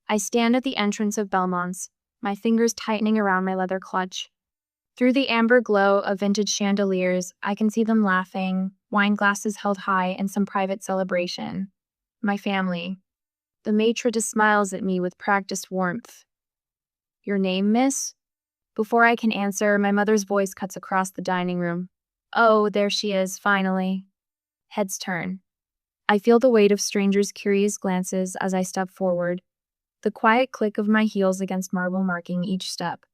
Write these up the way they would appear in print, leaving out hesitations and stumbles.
I stand at the entrance of Belmont's, my fingers tightening around my leather clutch. Through the amber glow of vintage chandeliers, I can see them laughing, wine glasses held high in some private celebration. My family. The maitre d' smiles at me with practiced warmth. "Your name, miss?" Before I can answer, my mother's voice cuts across the dining room. "Oh, there she is, finally." Heads turn. I feel the weight of strangers' curious glances as I step forward, the quiet click of my heels against marble marking each step.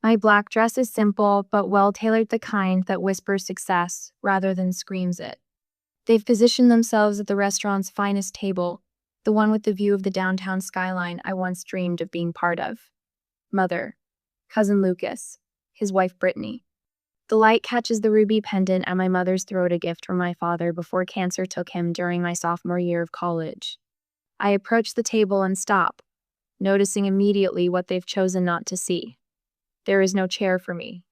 My black dress is simple, but well-tailored, the kind that whispers success rather than screams it. They've positioned themselves at the restaurant's finest table, the one with the view of the downtown skyline I once dreamed of being part of. Mother, cousin Lucas, his wife Brittany. The light catches the ruby pendant at my mother's throat, a gift from my father before cancer took him during my sophomore year of college. I approach the table and stop, noticing immediately what they've chosen not to see. There is no chair for me.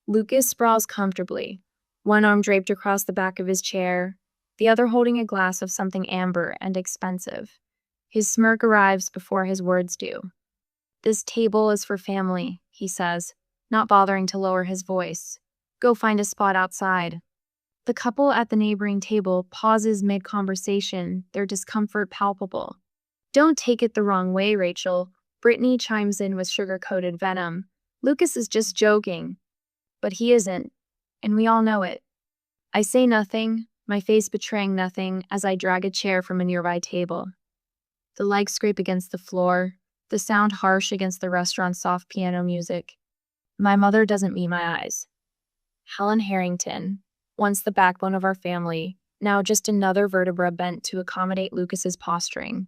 Lucas sprawls comfortably, one arm draped across the back of his chair, the other holding a glass of something amber and expensive. His smirk arrives before his words do. "This table is for family," he says, not bothering to lower his voice. "Go find a spot outside." The couple at the neighboring table pauses mid-conversation, their discomfort palpable. "Don't take it the wrong way, Rachel," Brittany chimes in with sugar-coated venom. "Lucas is just joking." But he isn't, and we all know it. I say nothing, my face betraying nothing, as I drag a chair from a nearby table. The legs scrape against the floor, the sound harsh against the restaurant's soft piano music. My mother doesn't meet my eyes. Helen Harrington, once the backbone of our family, now just another vertebra bent to accommodate Lucas's posturing.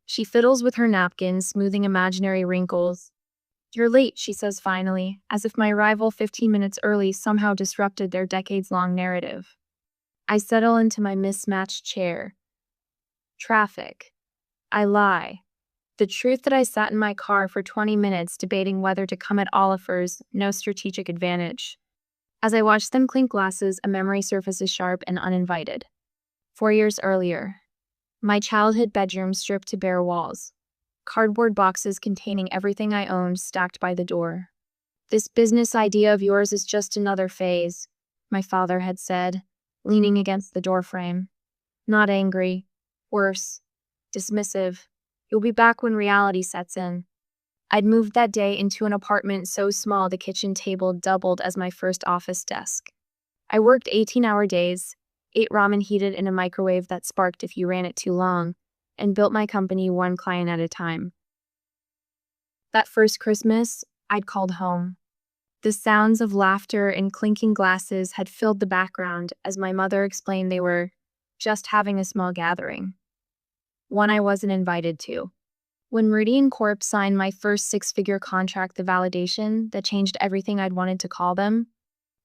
She fiddles with her napkin, smoothing imaginary wrinkles. "You're late," she says finally, as if my arrival 15 minutes early somehow disrupted their decades-long narrative. I settle into my mismatched chair. Traffic. I lie. The truth that I sat in my car for 20 minutes debating whether to come at Oliver's, no strategic advantage. As I watch them clink glasses, a memory surfaces sharp and uninvited. 4 years earlier. My childhood bedroom stripped to bare walls. Cardboard boxes containing everything I owned stacked by the door. "This business idea of yours is just another phase," my father had said, leaning against the doorframe. Not angry. Worse. Dismissive. "You'll be back when reality sets in." I'd moved that day into an apartment so small the kitchen table doubled as my first office desk. I worked 18-hour days, ate ramen heated in a microwave that sparked if you ran it too long, and built my company one client at a time. That first Christmas, I'd called home. The sounds of laughter and clinking glasses had filled the background as my mother explained they were just having a small gathering. One I wasn't invited to. When Meridian Corp signed my first six-figure contract, the validation that changed everything I'd wanted to call them.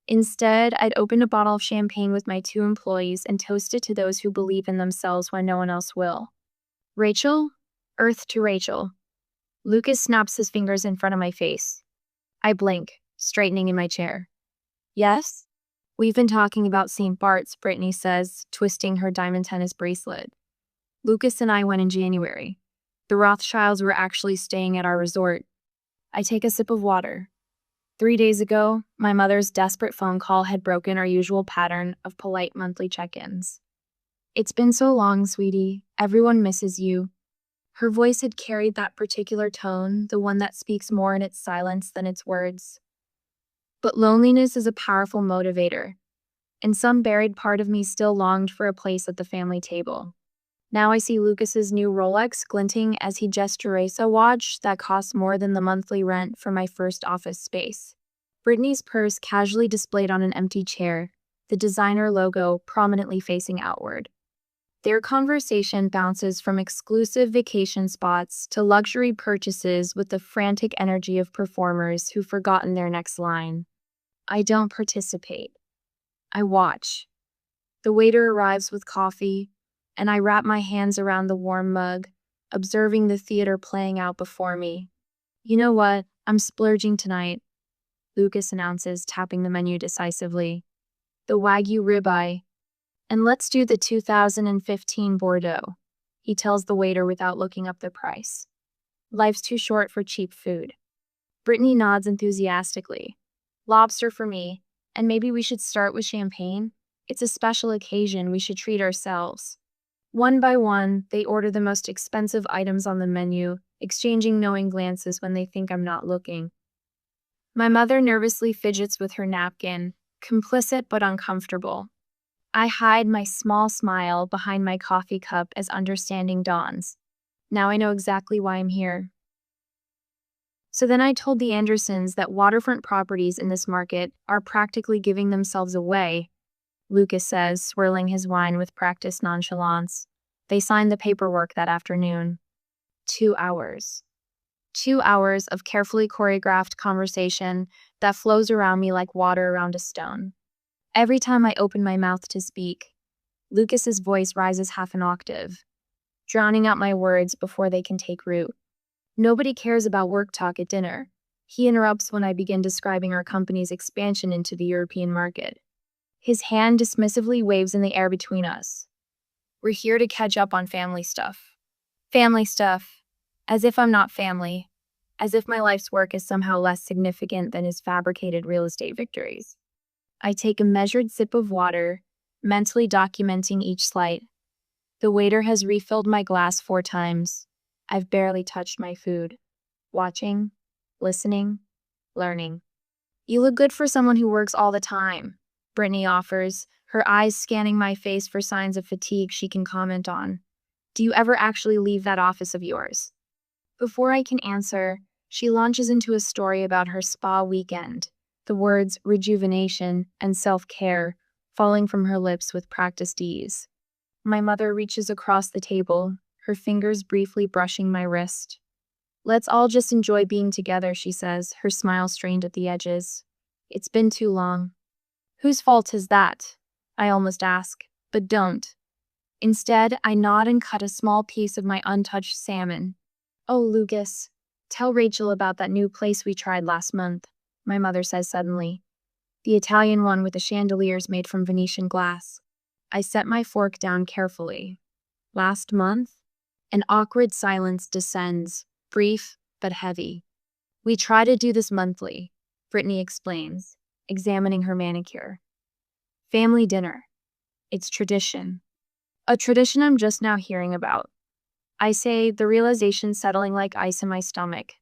Instead, I'd opened a bottle of champagne with my 2 employees and toasted to those who believe in themselves when no one else will. "Rachel? Earth to Rachel." Lucas snaps his fingers in front of my face. I blink, straightening in my chair. "Yes?" "We've been talking about St. Bart's," Brittany says, twisting her diamond tennis bracelet. "Lucas and I went in January. The Rothschilds were actually staying at our resort." I take a sip of water. 3 days ago, my mother's desperate phone call had broken our usual pattern of polite monthly check-ins. "It's been so long, sweetie. Everyone misses you." Her voice had carried that particular tone, the one that speaks more in its silence than its words. But loneliness is a powerful motivator, and some buried part of me still longed for a place at the family table. Now I see Lucas's new Rolex glinting as he gestures a watch that costs more than the monthly rent for my first office space. Brittany's purse casually displayed on an empty chair, the designer logo prominently facing outward. Their conversation bounces from exclusive vacation spots to luxury purchases with the frantic energy of performers who've forgotten their next line. I don't participate. I watch. The waiter arrives with coffee, and I wrap my hands around the warm mug, observing the theater playing out before me. "You know what? I'm splurging tonight," Lucas announces, tapping the menu decisively. "The Wagyu ribeye. And let's do the 2015 Bordeaux," he tells the waiter without looking up the price. Life's too short for cheap food. Brittany nods enthusiastically. Lobster for me, and maybe we should start with champagne? It's a special occasion, we should treat ourselves. One by one, they order the most expensive items on the menu, exchanging knowing glances when they think I'm not looking. My mother nervously fidgets with her napkin, complicit but uncomfortable. I hide my small smile behind my coffee cup as understanding dawns. Now I know exactly why I'm here. So then I told the Andersons that waterfront properties in this market are practically giving themselves away, Lucas says, swirling his wine with practiced nonchalance. They signed the paperwork that afternoon. 2 hours. 2 hours of carefully choreographed conversation that flows around me like water around a stone. Every time I open my mouth to speak, Lucas's voice rises half an octave, drowning out my words before they can take root. Nobody cares about work talk at dinner. He interrupts when I begin describing our company's expansion into the European market. His hand dismissively waves in the air between us. We're here to catch up on family stuff. Family stuff. As if I'm not family. As if my life's work is somehow less significant than his fabricated real estate victories. I take a measured sip of water, mentally documenting each slight. The waiter has refilled my glass 4 times. I've barely touched my food. Watching, listening, learning. You look good for someone who works all the time, Brittany offers, her eyes scanning my face for signs of fatigue she can comment on. Do you ever actually leave that office of yours? Before I can answer, she launches into a story about her spa weekend, the words rejuvenation and self-care falling from her lips with practiced ease. My mother reaches across the table, her fingers briefly brushing my wrist. Let's all just enjoy being together, she says, her smile strained at the edges. It's been too long. Whose fault is that? I almost ask, but don't. Instead, I nod and cut a small piece of my untouched salmon. Oh, Lucas, tell Rachel about that new place we tried last month, my mother says suddenly. The Italian one with the chandeliers made from Venetian glass. I set my fork down carefully. Last month? An awkward silence descends, brief but heavy. We try to do this monthly, Brittany explains, examining her manicure. Family dinner. It's tradition. A tradition I'm just now hearing about. I say, the realization settling like ice in my stomach.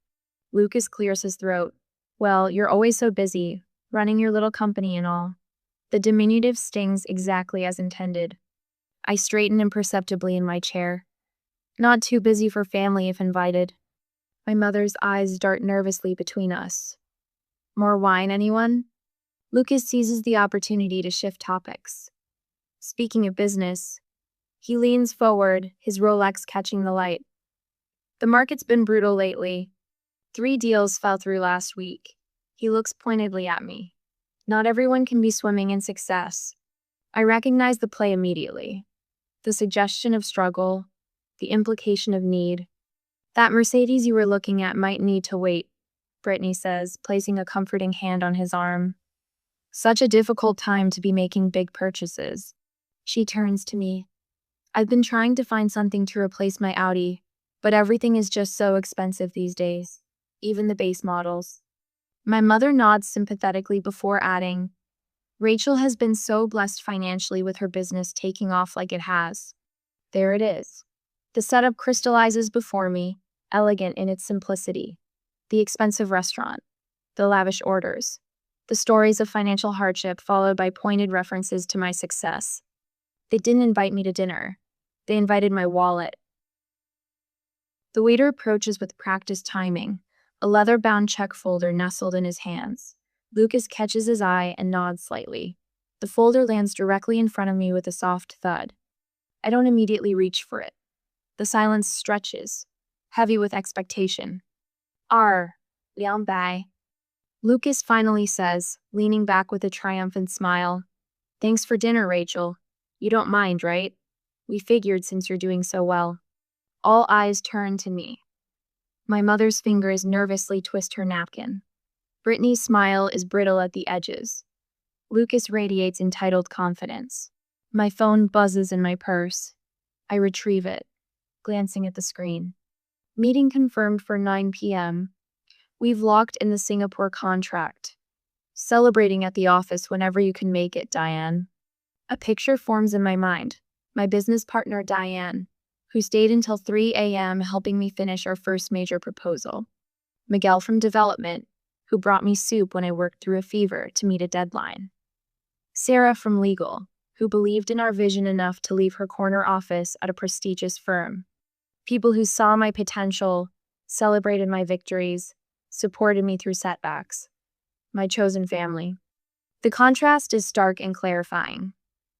Lucas clears his throat. Well, you're always so busy, running your little company and all. The diminutive stings exactly as intended. I straighten imperceptibly in my chair. Not too busy for family if invited. My mother's eyes dart nervously between us. More wine, anyone? Lucas seizes the opportunity to shift topics. Speaking of business, he leans forward, his Rolex catching the light. The market's been brutal lately. 3 deals fell through last week. He looks pointedly at me. Not everyone can be swimming in success. I recognize the play immediately. The suggestion of struggle, the implication of need. That Mercedes you were looking at might need to wait, Brittany says, placing a comforting hand on his arm. Such a difficult time to be making big purchases. She turns to me. I've been trying to find something to replace my Audi, but everything is just so expensive these days, even the base models. My mother nods sympathetically before adding, Rachel has been so blessed financially with her business taking off like it has. There it is. The setup crystallizes before me, elegant in its simplicity. The expensive restaurant, the lavish orders, the stories of financial hardship followed by pointed references to my success. They didn't invite me to dinner. They invited my wallet. The waiter approaches with practiced timing, a leather-bound check folder nestled in his hands. Lucas catches his eye and nods slightly. The folder lands directly in front of me with a soft thud. I don't immediately reach for it. The silence stretches, heavy with expectation. Liang bai. Lucas finally says, leaning back with a triumphant smile. Thanks for dinner, Rachel. You don't mind, right? We figured since you're doing so well. All eyes turn to me. My mother's fingers nervously twist her napkin. Brittany's smile is brittle at the edges. Lucas radiates entitled confidence. My phone buzzes in my purse. I retrieve it, glancing at the screen. Meeting confirmed for 9 p.m. We've locked in the Singapore contract. Celebrating at the office whenever you can make it, Diane. A picture forms in my mind. My business partner, Diane, who stayed until 3 a.m. helping me finish our first major proposal. Miguel from development, who brought me soup when I worked through a fever to meet a deadline. Sarah from legal, who believed in our vision enough to leave her corner office at a prestigious firm. People who saw my potential, celebrated my victories, supported me through setbacks. My chosen family. The contrast is stark and clarifying.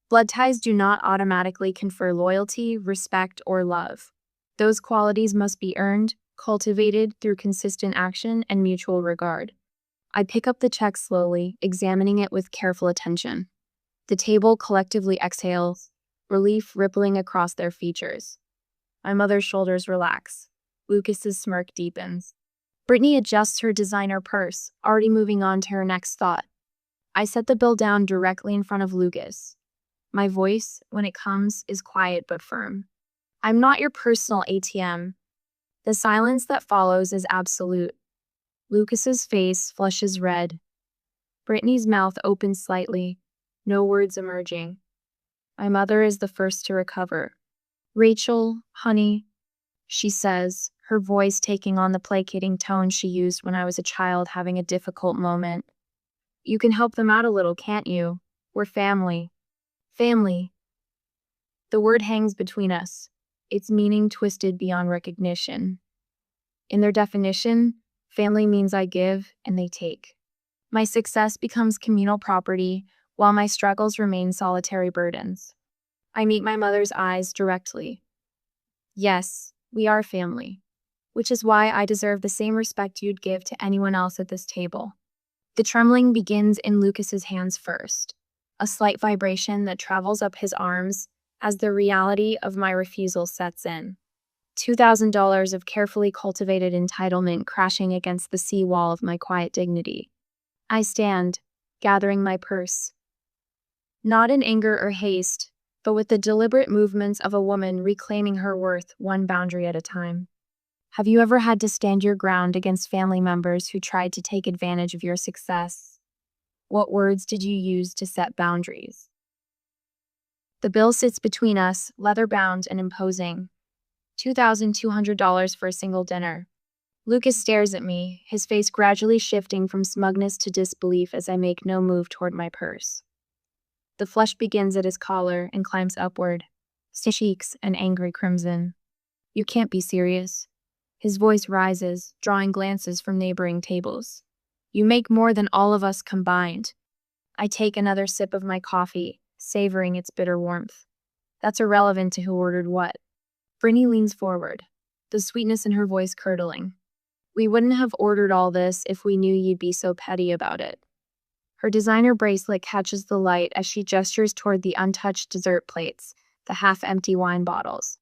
Blood ties do not automatically confer loyalty, respect, or love. Those qualities must be earned, cultivated through consistent action and mutual regard. I pick up the check slowly, examining it with careful attention. The table collectively exhales, relief rippling across their features. My mother's shoulders relax. Lucas's smirk deepens. Brittany adjusts her designer purse, already moving on to her next thought. I set the bill down directly in front of Lucas. My voice, when it comes, is quiet but firm. I'm not your personal ATM. The silence that follows is absolute. Lucas's face flushes red. Brittany's mouth opens slightly, no words emerging. My mother is the first to recover. Rachel, honey, she says, her voice taking on the placating tone she used when I was a child having a difficult moment. You can help them out a little, can't you? We're family. Family. The word hangs between us, its meaning twisted beyond recognition. In their definition, family means I give and they take. My success becomes communal property, while my struggles remain solitary burdens. I meet my mother's eyes directly. Yes, we are family, which is why I deserve the same respect you'd give to anyone else at this table. The trembling begins in Lucas's hands first, a slight vibration that travels up his arms as the reality of my refusal sets in. $2,000 of carefully cultivated entitlement crashing against the seawall of my quiet dignity. I stand, gathering my purse. Not in anger or haste, but with the deliberate movements of a woman reclaiming her worth one boundary at a time. Have you ever had to stand your ground against family members who tried to take advantage of your success? What words did you use to set boundaries? The bill sits between us, leather-bound and imposing. $2,200 for a single dinner. Lucas stares at me, his face gradually shifting from smugness to disbelief as I make no move toward my purse. The flush begins at his collar and climbs upward, cheeks an angry crimson. You can't be serious. His voice rises, drawing glances from neighboring tables. You make more than all of us combined. I take another sip of my coffee, savoring its bitter warmth. That's irrelevant to who ordered what. Brittany leans forward, the sweetness in her voice curdling. We wouldn't have ordered all this if we knew you'd be so petty about it. Her designer bracelet catches the light as she gestures toward the untouched dessert plates, the half-empty wine bottles.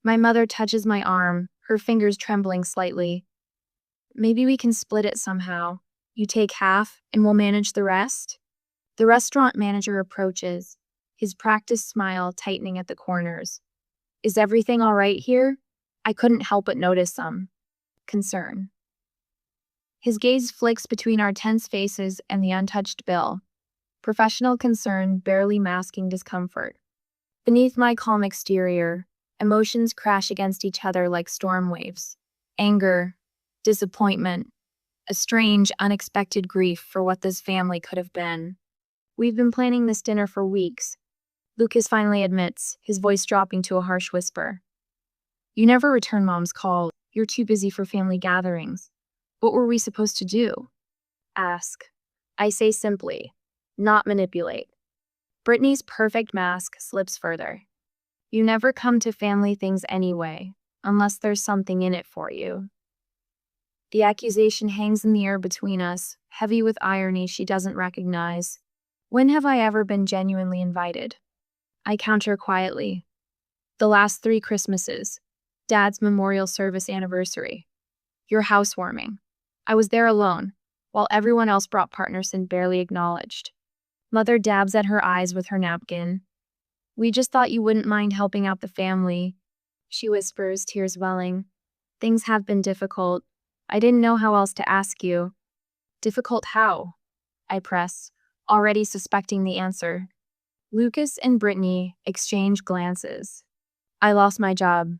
My mother touches my arm, her fingers trembling slightly. Maybe we can split it somehow. You take half, and we'll manage the rest? The restaurant manager approaches, his practiced smile tightening at the corners. Is everything all right here? I couldn't help but notice some concern. His gaze flicks between our tense faces and the untouched bill, professional concern barely masking discomfort. Beneath my calm exterior, emotions crash against each other like storm waves. Anger, disappointment, a strange, unexpected grief for what this family could have been. We've been planning this dinner for weeks. Lucas finally admits, his voice dropping to a harsh whisper. You never return Mom's call. You're too busy for family gatherings. What were we supposed to do? Ask. I say simply, not manipulate. Brittany's perfect mask slips further. You never come to family things anyway, unless there's something in it for you. The accusation hangs in the air between us, heavy with irony she doesn't recognize. When have I ever been genuinely invited? I counter quietly. The last 3 Christmases. Dad's memorial service anniversary. Your housewarming. I was there alone, while everyone else brought partners and barely acknowledged. Mother dabs at her eyes with her napkin. We just thought you wouldn't mind helping out the family, she whispers, tears welling. Things have been difficult. I didn't know how else to ask you. Difficult how? I press, already suspecting the answer. Lucas and Brittany exchange glances. I lost my job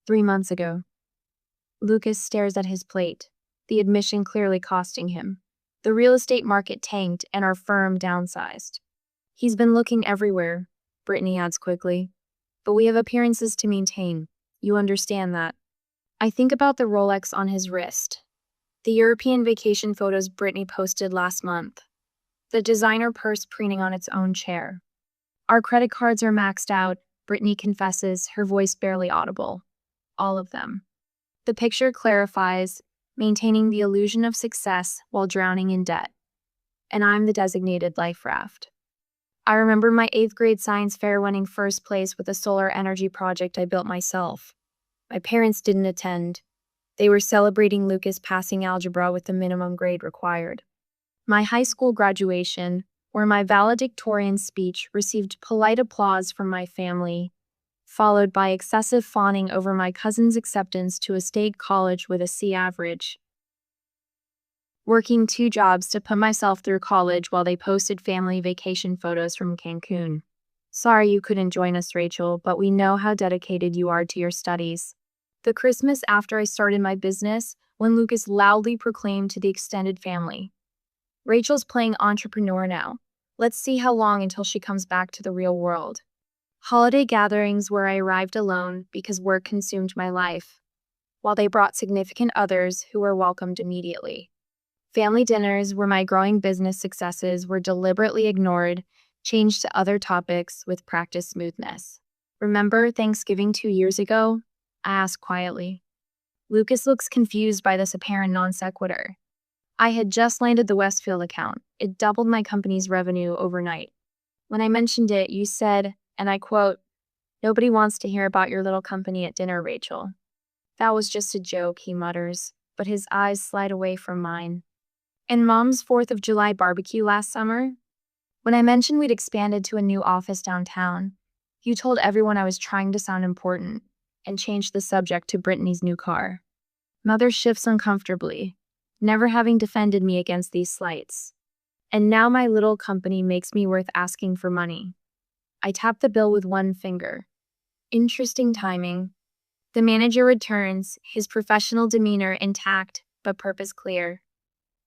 3 months ago. Lucas stares at his plate, the admission clearly costing him. The real estate market tanked and our firm downsized. He's been looking everywhere, Brittany adds quickly. But we have appearances to maintain. You understand that. I think about the Rolex on his wrist. The European vacation photos Brittany posted last month. The designer purse preening on its own chair. Our credit cards are maxed out, Brittany confesses, her voice barely audible. All of them. The picture clarifies, maintaining the illusion of success while drowning in debt. And I'm the designated life raft. I remember my 8th grade science fair winning first place with a solar energy project I built myself. My parents didn't attend. They were celebrating Lucas passing algebra with the minimum grade required. My high school graduation, where my valedictorian speech received polite applause from my family, followed by excessive fawning over my cousin's acceptance to a state college with a C average. Working 2 jobs to put myself through college while they posted family vacation photos from Cancun. Sorry you couldn't join us, Rachel, but we know how dedicated you are to your studies. The Christmas after I started my business, when Lucas loudly proclaimed to the extended family, Rachel's playing entrepreneur now. Let's see how long until she comes back to the real world. Holiday gatherings where I arrived alone because work consumed my life, while they brought significant others who were welcomed immediately. Family dinners where my growing business successes were deliberately ignored, changed to other topics with practiced smoothness. Remember Thanksgiving 2 years ago? I asked quietly. Lucas looks confused by this apparent non sequitur. I had just landed the Westfield account. It doubled my company's revenue overnight. When I mentioned it, you said, and I quote, "Nobody wants to hear about your little company at dinner, Rachel." That was just a joke, he mutters, but his eyes slide away from mine. And Mom's 4th of July barbecue last summer? When I mentioned we'd expanded to a new office downtown, you told everyone I was trying to sound important and changed the subject to Brittany's new car. Mother shifts uncomfortably, never having defended me against these slights. And now my little company makes me worth asking for money. I tap the bill with one finger. Interesting timing. The manager returns, his professional demeanor intact, but purpose clear.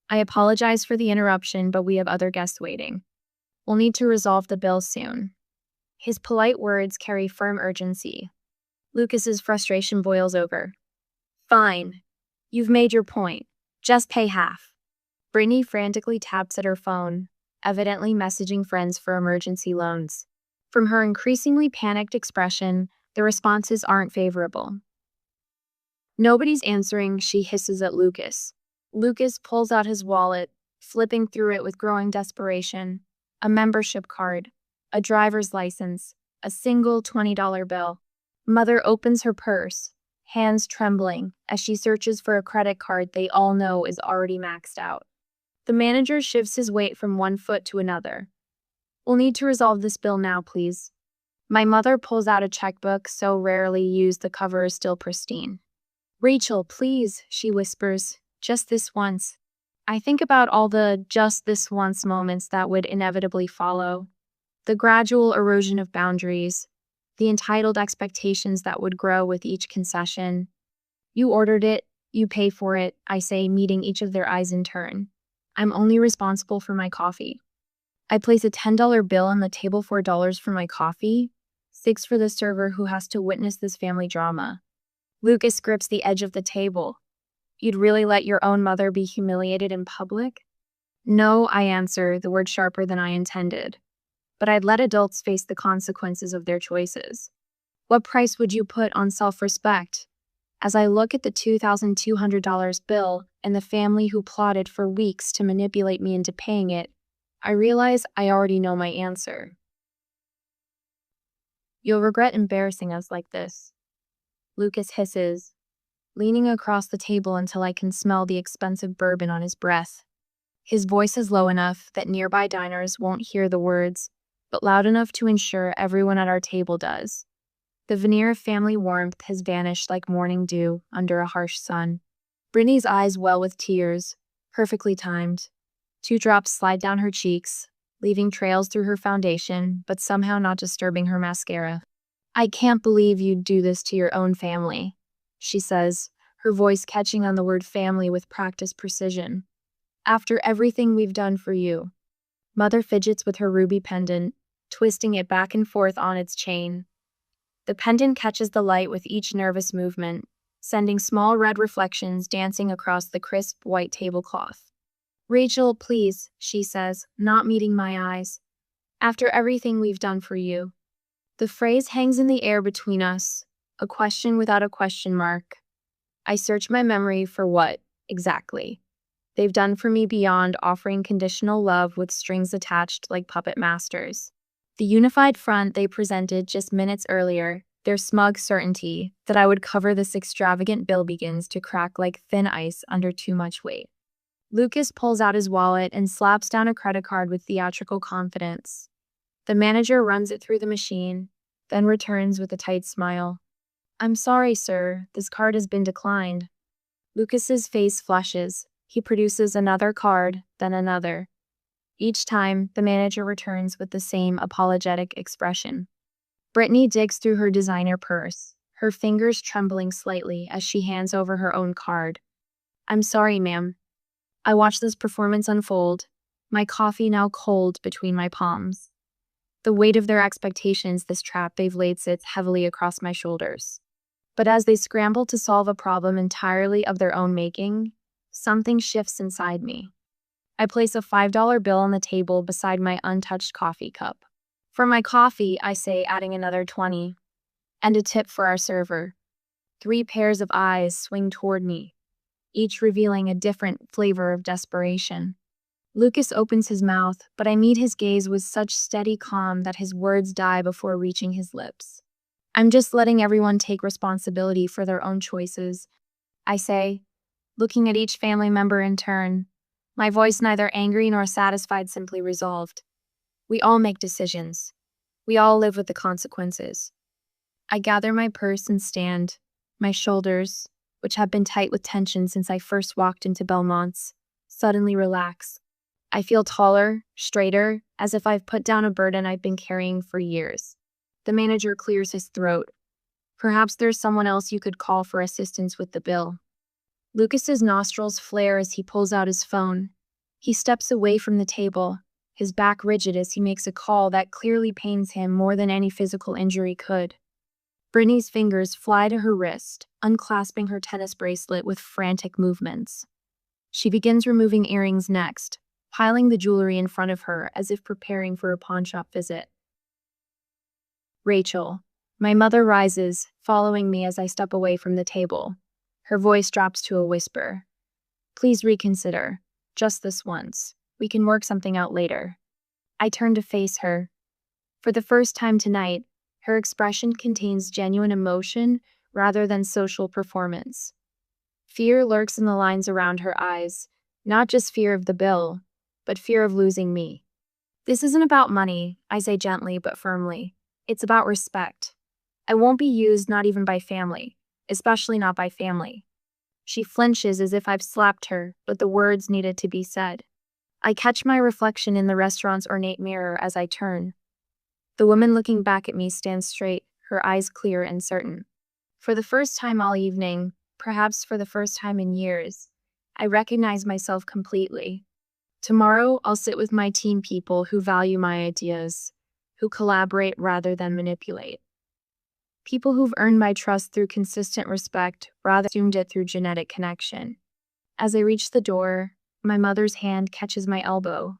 I apologize for the interruption, but we have other guests waiting. We'll need to resolve the bill soon. His polite words carry firm urgency. Lucas's frustration boils over. Fine. You've made your point. Just pay half. Brittany frantically taps at her phone, evidently messaging friends for emergency loans. From her increasingly panicked expression, the responses aren't favorable. Nobody's answering, she hisses at Lucas. Lucas pulls out his wallet, flipping through it with growing desperation. A membership card, a driver's license, a single $20 bill. Mother opens her purse, hands trembling, as she searches for a credit card they all know is already maxed out. The manager shifts his weight from one foot to another. We'll need to resolve this bill now, please. My mother pulls out a checkbook so rarely used the cover is still pristine. Rachel, please, she whispers, just this once. I think about all the just this once moments that would inevitably follow. The gradual erosion of boundaries, the entitled expectations that would grow with each concession. You ordered it, you pay for it, I say, meeting each of their eyes in turn. I'm only responsible for my coffee. I place a $10 bill on the table, $4 for my coffee, $6 for the server who has to witness this family drama. Lucas grips the edge of the table. You'd really let your own mother be humiliated in public? No, I answer, the word sharper than I intended. But I'd let adults face the consequences of their choices. What price would you put on self-respect? As I look at the $2,200 bill and the family who plotted for weeks to manipulate me into paying it, I realize I already know my answer. You'll regret embarrassing us like this. Lucas hisses, leaning across the table until I can smell the expensive bourbon on his breath. His voice is low enough that nearby diners won't hear the words, but loud enough to ensure everyone at our table does. The veneer of family warmth has vanished like morning dew under a harsh sun. Brittany's eyes well with tears, perfectly timed. 2 drops slide down her cheeks, leaving trails through her foundation, but somehow not disturbing her mascara. "I can't believe you'd do this to your own family," she says, her voice catching on the word family with practiced precision. "After everything we've done for you." Mother fidgets with her ruby pendant, twisting it back and forth on its chain. The pendant catches the light with each nervous movement, sending small red reflections dancing across the crisp white tablecloth. "Rachel, please," she says, not meeting my eyes. "After everything we've done for you." The phrase hangs in the air between us, a question without a question mark. I search my memory for what, exactly, they've done for me beyond offering conditional love with strings attached like puppet masters. The unified front they presented just minutes earlier, their smug certainty that I would cover this extravagant bill begins to crack like thin ice under too much weight. Lucas pulls out his wallet and slaps down a credit card with theatrical confidence. The manager runs it through the machine, then returns with a tight smile. "I'm sorry, sir, this card has been declined." Lucas's face flushes. He produces another card, then another. Each time, the manager returns with the same apologetic expression. Brittany digs through her designer purse, her fingers trembling slightly as she hands over her own card. "I'm sorry, ma'am. I watched this performance unfold, my coffee now cold between my palms. The weight of their expectations, this trap they've laid, sits heavily across my shoulders. But as they scramble to solve a problem entirely of their own making, something shifts inside me. I place a $5 bill on the table beside my untouched coffee cup. "For my coffee," I say, adding another 20. "And a tip for our server." 3 pairs of eyes swing toward me, each revealing a different flavor of desperation. Lucas opens his mouth, but I meet his gaze with such steady calm that his words die before reaching his lips. "I'm just letting everyone take responsibility for their own choices," I say, looking at each family member in turn, my voice neither angry nor satisfied, simply resolved. "We all make decisions. We all live with the consequences." I gather my purse and stand, my shoulders, which have been tight with tension since I first walked into Belmont's, suddenly relax. I feel taller, straighter, as if I've put down a burden I've been carrying for years. The manager clears his throat. "Perhaps there's someone else you could call for assistance with the bill." Lucas's nostrils flare as he pulls out his phone. He steps away from the table, his back rigid as he makes a call that clearly pains him more than any physical injury could. Brittany's fingers fly to her wrist, unclasping her tennis bracelet with frantic movements. She begins removing earrings next, piling the jewelry in front of her as if preparing for a pawnshop visit. "Rachel." My mother rises, following me as I step away from the table. Her voice drops to a whisper. "Please reconsider. Just this once. We can work something out later." I turn to face her. For the first time tonight, her expression contains genuine emotion rather than social performance. Fear lurks in the lines around her eyes, not just fear of the bill, but fear of losing me. "This isn't about money," I say gently but firmly. "It's about respect. I won't be used, not even by family, especially not by family." She flinches as if I've slapped her, but the words needed to be said. I catch my reflection in the restaurant's ornate mirror as I turn. The woman looking back at me stands straight, her eyes clear and certain. For the first time all evening, perhaps for the first time in years, I recognize myself completely. Tomorrow, I'll sit with my team people who value my ideas, who collaborate rather than manipulate. People who've earned my trust through consistent respect rather than assumed it through genetic connection. As I reach the door, my mother's hand catches my elbow.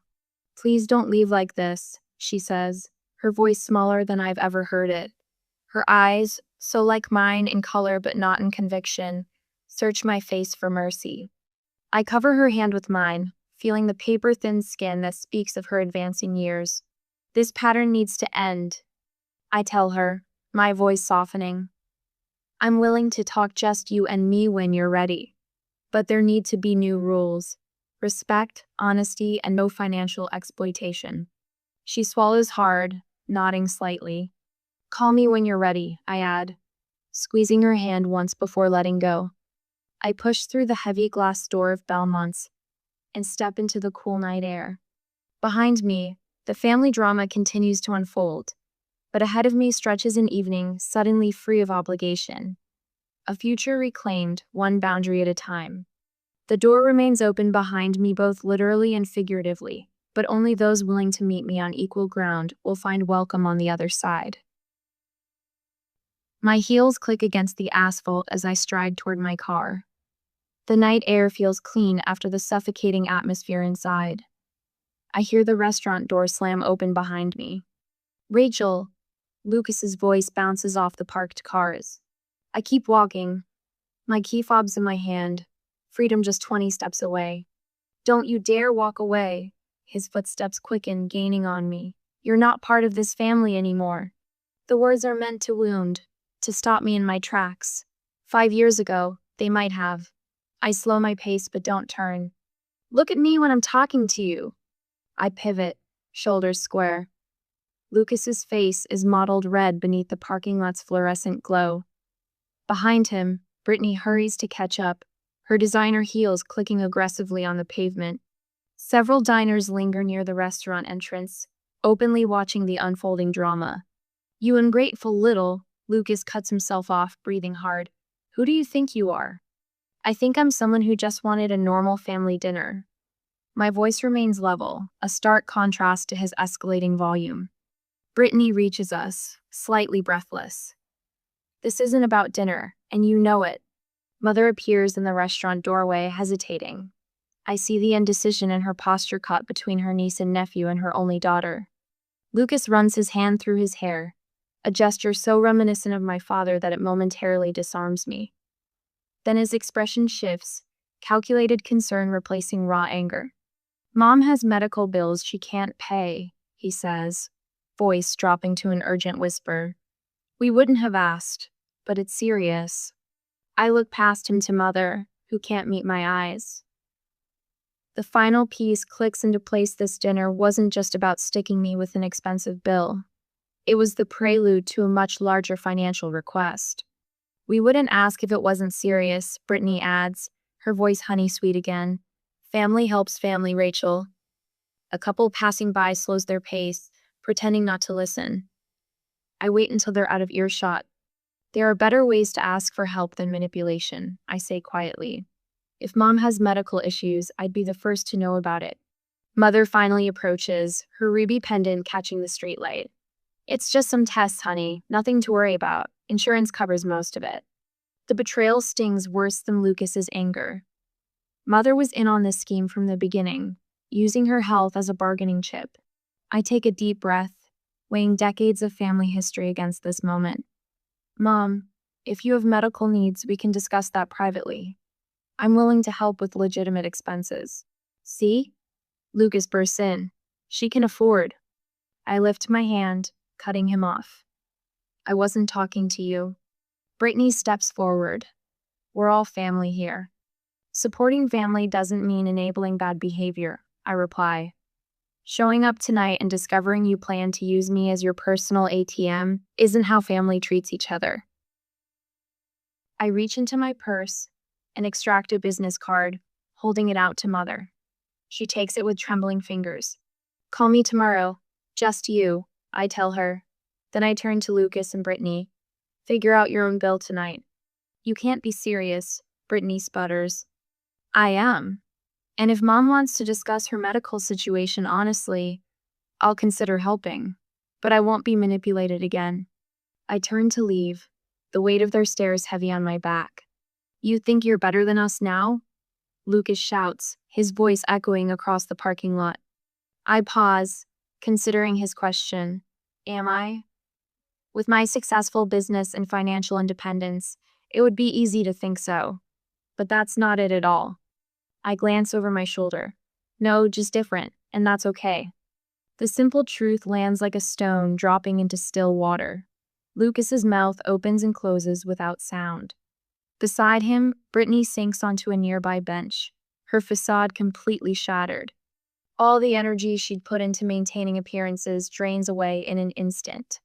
"Please don't leave like this," she says, her voice smaller than I've ever heard it. Her eyes, so like mine in color but not in conviction, search my face for mercy. I cover her hand with mine, feeling the paper-thin skin that speaks of her advancing years. "This pattern needs to end," I tell her, my voice softening. "I'm willing to talk just you and me when you're ready. But there need to be new rules. Respect, honesty, and no financial exploitation." She swallows hard, nodding slightly. Call me when you're ready, I add, squeezing her hand once before letting go. I push through the heavy glass door of Belmont's and step into the cool night air. Behind me, the family drama continues to unfold, but ahead of me stretches an evening suddenly free of obligation. A future reclaimed, one boundary at a time. The door remains open behind me both literally and figuratively, but only those willing to meet me on equal ground will find welcome on the other side. My heels click against the asphalt as I stride toward my car. The night air feels clean after the suffocating atmosphere inside. I hear the restaurant door slam open behind me. Rachel, Lucas's voice bounces off the parked cars. I keep walking, my key fob's in my hand, freedom just 20 steps away. Don't you dare walk away. His footsteps quicken, gaining on me. You're not part of this family anymore. The words are meant to wound, to stop me in my tracks. 5 years ago, they might have. I slow my pace but don't turn. Look at me when I'm talking to you. I pivot, shoulders square. Lucas's face is mottled red beneath the parking lot's fluorescent glow. Behind him, Brittany hurries to catch up, her designer heels clicking aggressively on the pavement. Several diners linger near the restaurant entrance, openly watching the unfolding drama. You ungrateful little, Lucas cuts himself off, breathing hard. Who do you think you are? I think I'm someone who just wanted a normal family dinner. My voice remains level, a stark contrast to his escalating volume. Brittany reaches us, slightly breathless. This isn't about dinner, and you know it. Mother appears in the restaurant doorway, hesitating. I see the indecision in her posture caught between her niece and nephew and her only daughter. Lucas runs his hand through his hair, a gesture so reminiscent of my father that it momentarily disarms me. Then his expression shifts, calculated concern replacing raw anger. Mom has medical bills she can't pay, he says, voice dropping to an urgent whisper. We wouldn't have asked, but it's serious. I look past him to Mother, who can't meet my eyes. The final piece clicks into place. This dinner wasn't just about sticking me with an expensive bill. It was the prelude to a much larger financial request. We wouldn't ask if it wasn't serious, Brittany adds, her voice honey-sweet again. Family helps family, Rachel. A couple passing by slows their pace, pretending not to listen. I wait until they're out of earshot. There are better ways to ask for help than manipulation, I say quietly. If Mom has medical issues, I'd be the first to know about it. Mother finally approaches, her ruby pendant catching the streetlight. It's just some tests, honey. Nothing to worry about. Insurance covers most of it. The betrayal stings worse than Lucas's anger. Mother was in on this scheme from the beginning, using her health as a bargaining chip. I take a deep breath, weighing decades of family history against this moment. Mom, if you have medical needs, we can discuss that privately. I'm willing to help with legitimate expenses. See? Lucas bursts in. She can afford. I lift my hand, cutting him off. I wasn't talking to you. Brittany steps forward. We're all family here. Supporting family doesn't mean enabling bad behavior, I reply. Showing up tonight and discovering you plan to use me as your personal ATM isn't how family treats each other. I reach into my purse and extract a business card, holding it out to Mother. She takes it with trembling fingers. Call me tomorrow. Just you, I tell her. Then I turn to Lucas and Brittany. Figure out your own bill tonight. You can't be serious, Brittany sputters. I am. And if Mom wants to discuss her medical situation honestly, I'll consider helping. But I won't be manipulated again. I turn to leave, the weight of their stares heavy on my back. You think you're better than us now? Lucas shouts, his voice echoing across the parking lot. I pause, considering his question. Am I? With my successful business and financial independence, it would be easy to think so. But that's not it at all. I glance over my shoulder. No, just different, and that's okay. The simple truth lands like a stone dropping into still water. Lucas's mouth opens and closes without sound. Beside him, Brittany sinks onto a nearby bench, her facade completely shattered. All the energy she'd put into maintaining appearances drains away in an instant.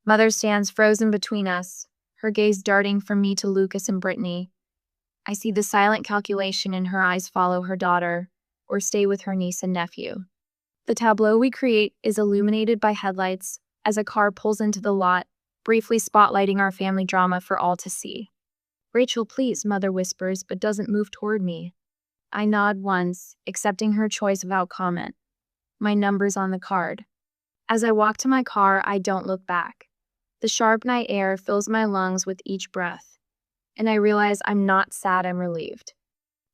Mother stands frozen between us, her gaze darting from me to Lucas and Brittany. I see the silent calculation in her eyes follow her daughter, or stay with her niece and nephew. The tableau we create is illuminated by headlights as a car pulls into the lot, briefly spotlighting our family drama for all to see. Rachel, please, Mother whispers, but doesn't move toward me. I nod once, accepting her choice without comment. My number's on the card. As I walk to my car, I don't look back. The sharp night air fills my lungs with each breath, and I realize I'm not sad, I'm relieved.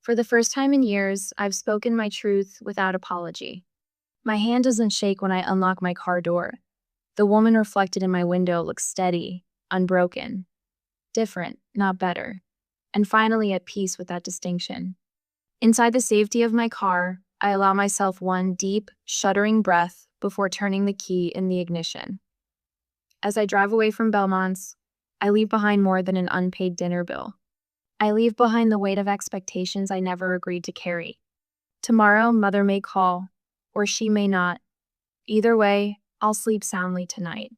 For the first time in years, I've spoken my truth without apology. My hand doesn't shake when I unlock my car door. The woman reflected in my window looks steady, unbroken. Different, not better. And finally at peace with that distinction. Inside the safety of my car, I allow myself one deep, shuddering breath before turning the key in the ignition. As I drive away from Belmont's, I leave behind more than an unpaid dinner bill. I leave behind the weight of expectations I never agreed to carry. Tomorrow, Mother may call, or she may not. Either way, I'll sleep soundly tonight.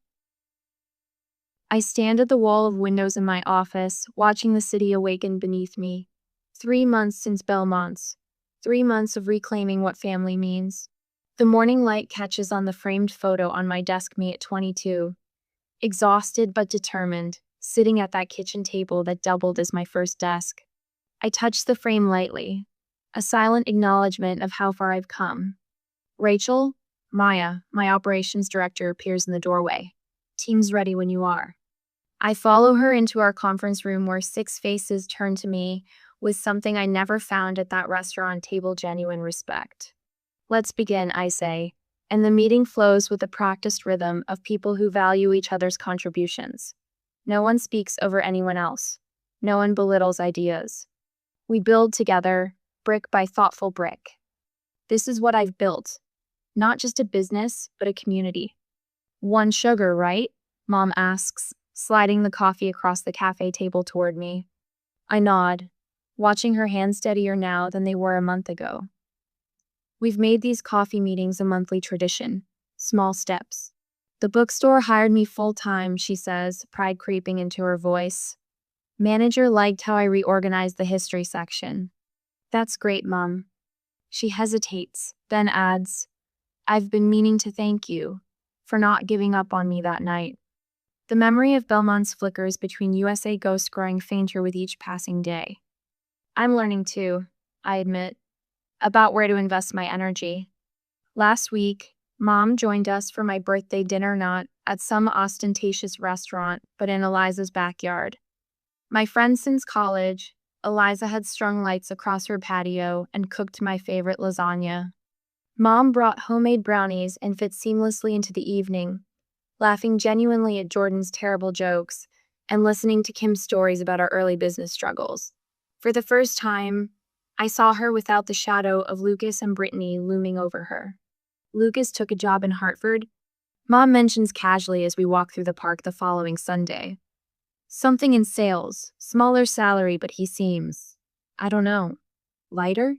I stand at the wall of windows in my office, watching the city awaken beneath me. 3 months since Belmont's. 3 months of reclaiming what family means. The morning light catches on the framed photo on my desk, me at 22. Exhausted but determined, sitting at that kitchen table that doubled as my first desk. I touch the frame lightly, a silent acknowledgement of how far I've come. Rachel, Maya, my operations director, appears in the doorway. Team's ready when you are. I follow her into our conference room where 6 faces turn to me with something I never found at that restaurant table: genuine respect. Let's begin, I say, and the meeting flows with the practiced rhythm of people who value each other's contributions. No one speaks over anyone else. No one belittles ideas. We build together, brick by thoughtful brick. This is what I've built. Not just a business, but a community. 1 sugar, right? Mom asks, sliding the coffee across the cafe table toward me. I nod, watching her hands steadier now than they were a month ago. We've made these coffee meetings a monthly tradition. Small steps. The bookstore hired me full-time, she says, pride creeping into her voice. Manager liked how I reorganized the history section. That's great, Mom. She hesitates, then adds, I've been meaning to thank you for not giving up on me that night. The memory of Belmont's flickers between USA ghosts growing fainter with each passing day. I'm learning too, I admit, about where to invest my energy. Last week, Mom joined us for my birthday dinner, not at some ostentatious restaurant, but in Eliza's backyard. My friend since college, Eliza had strung lights across her patio and cooked my favorite lasagna. Mom brought homemade brownies and fit seamlessly into the evening, laughing genuinely at Jordan's terrible jokes and listening to Kim's stories about our early business struggles. For the first time, I saw her without the shadow of Lucas and Brittany looming over her. Lucas took a job in Hartford. Mom mentions casually as we walk through the park the following Sunday. Something in sales, smaller salary, but he seems, I don't know, lighter?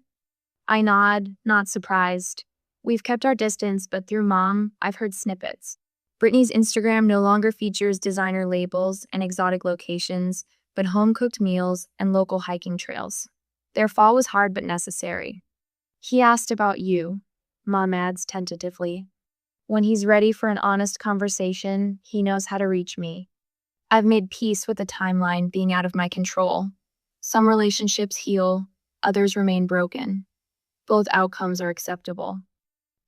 I nod, not surprised. We've kept our distance, but through Mom, I've heard snippets. Brittany's Instagram no longer features designer labels and exotic locations, but home-cooked meals and local hiking trails. Their fall was hard but necessary. He asked about you, Mom adds tentatively. When he's ready for an honest conversation, he knows how to reach me. I've made peace with the timeline being out of my control. Some relationships heal, others remain broken. Both outcomes are acceptable.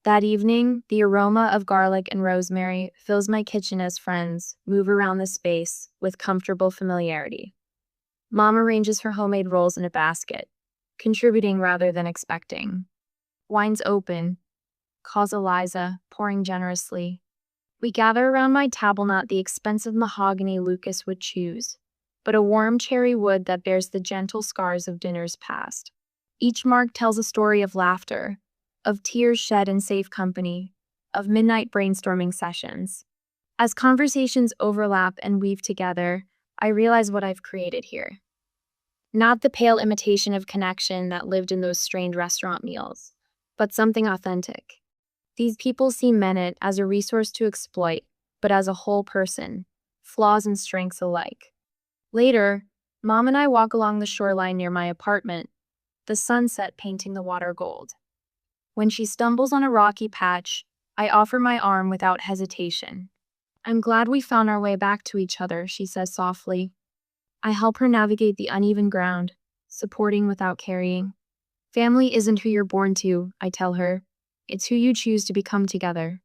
That evening, the aroma of garlic and rosemary fills my kitchen as friends move around the space with comfortable familiarity. Mom arranges her homemade rolls in a basket, contributing rather than expecting. Wine's open, calls Eliza, pouring generously. We gather around my table, not the expensive mahogany Lucas would choose, but a warm cherry wood that bears the gentle scars of dinners past. Each mark tells a story of laughter, of tears shed in safe company, of midnight brainstorming sessions. As conversations overlap and weave together, I realize what I've created here. Not the pale imitation of connection that lived in those strained restaurant meals, but something authentic. These people see Menet as a resource to exploit, but as a whole person, flaws and strengths alike. Later, Mom and I walk along the shoreline near my apartment, the sunset painting the water gold. When she stumbles on a rocky patch, I offer my arm without hesitation. "I'm glad we found our way back to each other," she says softly. I help her navigate the uneven ground, supporting without carrying. "Family isn't who you're born to," I tell her. "It's who you choose to become together."